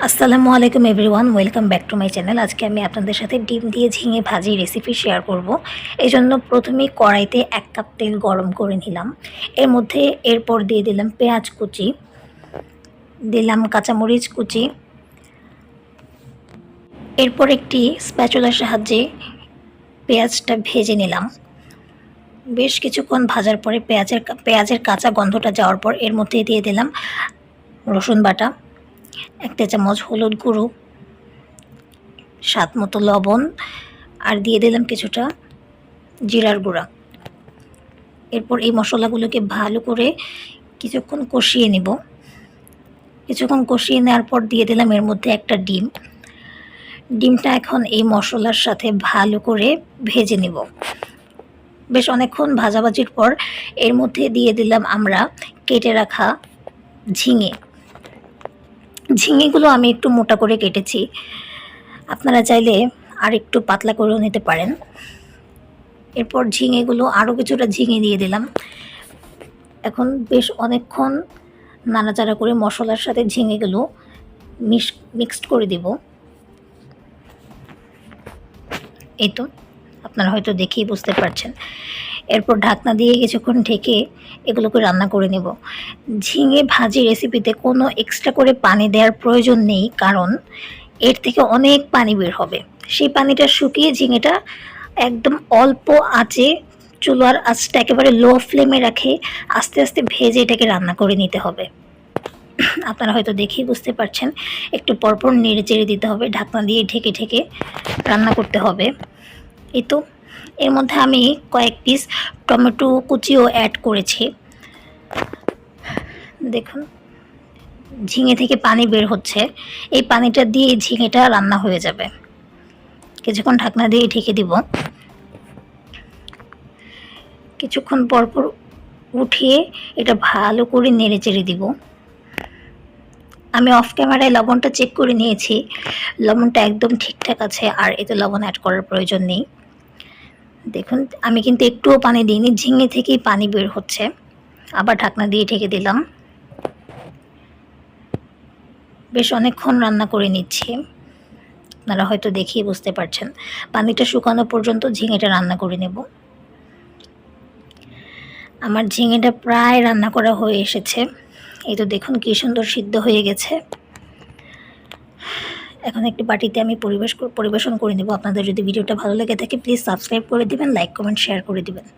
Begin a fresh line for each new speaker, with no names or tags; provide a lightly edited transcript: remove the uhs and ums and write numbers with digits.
আসসালামু আলাইকুম everyone, welcome back to my channel. আজকে আমি আপনাদের সাথে ডিম দিয়ে ঝিঙে ভাজি রেসিপি শেয়ার করব। এজন্য প্রথমেই কড়াইতে 1 কাপ তেল গরম করে নিলাম। এরপর দিয়ে দিলাম পেঁয়াজ কুচি, দিলাম কাঁচামরিচ কুচি। এরপর একটি স্প্যাচুলার সাহায্যে পেঁয়াজটা ভেজে নিলাম। বেশ কিছুক্ষণ ভাজার পরে পেঁয়াজের কাঁচা গন্ধটা যাওয়ার পর এর মধ্যে দিয়ে দিলাম রসুন বাটা, 1 চা চামচ হলুদ গুঁড়ো, স্বাদ মতো লবণ, আর দিয়ে দিলাম কিছুটা জিরার গুঁড়া। এরপর এই মশলাগুলোকে ভালো করে কিছুক্ষণ কষিয়ে নেব। কিছুক্ষণ কষিয়ে নেওয়ার পর দিয়ে দিলাম এর মধ্যে একটা ডিম। ডিমটা এখন এই মশলার সাথে ভালো করে ভেজে নেব। বেশ অনেকক্ষণ ভাজাভাজির পর এর মধ্যে দিয়ে দিলাম আমরা কেটে রাখা ঝিঙেগুলো আমি একটু মোটা করে কেটেছি, আপনারা চাইলে আর একটু পাতলা করেও নিতে পারেন। এরপর ঝিঙেগুলো আরও কিছুটা ঝিঙে দিয়ে দিলাম। এখন বেশ অনেকক্ষণ নাড়াচাড়া করে মশলার সাথে ঝিঙেগুলো মিক্সড করে দেব। এই তো আপনারা হয়তো দেখেই বুঝতে পারছেন। এরপর ঢাকনা দিয়ে কিছুক্ষণ ঢেকে এগুলোকে রান্না করে নেব। ঝিঙে ভাজি রেসিপিতে কোনো এক্সট্রা করে পানি দেওয়ার প্রয়োজন নেই, কারণ এর থেকে অনেক পানি বের হবে। সেই পানিটা শুকিয়ে ঝিঙেটা একদম অল্প আঁচে, চুলার আঁচটা একেবারে লো ফ্লেমে রেখে আস্তে আস্তে ভেজে এটাকে রান্না করে নিতে হবে। আপনারা হয়তো দেখেই বুঝতে পারছেন। একটু পরপর নেড়ে চেড়ে দিতে হবে, ঢাকনা দিয়ে ঢেকে ঢেকে রান্না করতে হবে। এই তো এর মধ্যে আমি কয়েক পিস টমেটো কুচিও অ্যাড করেছি। দেখুন ঝিঙে থেকে পানি বের হচ্ছে, এই পানিটা দিয়ে ঝিঙেটা রান্না হয়ে যাবে। কিছুক্ষণ ঢাকনা দিয়ে ঢেকে দিব। কিছুক্ষণ পরপর উঠিয়ে এটা ভালো করে নেড়ে চেড়ে দিব। আমি অফ ক্যামেরায় লবণটা চেক করে নিয়েছি, লবণটা একদম ঠিকঠাক আছে, আর এতে লবণ অ্যাড করার প্রয়োজন নেই। দেখুন আমি কিন্তু একটুও পানি দিইনি, ঝিঙে থেকেই পানি বের হচ্ছে। আবার ঢাকনা দিয়ে ঢেকে দিলাম। বেশ অনেকক্ষণ রান্না করে নিচ্ছি, আপনারা হয়তো দেখেই বুঝতে পারছেন। পানিটা শুকানো পর্যন্ত ঝিঙেটা রান্না করে নেব। আমার ঝিঙেটা প্রায় রান্না করা হয়ে এসেছে। এই তো দেখুন কি সুন্দর সিদ্ধ হয়ে গেছে। এখন একটি বাটিতে আমি পরিবেশন করে নেব। আপনাদের যদি ভিডিওটা ভালো লেগে থাকে প্লিজ সাবস্ক্রাইব করে দিবেন, লাইক কমেন্ট শেয়ার করে দিবেন।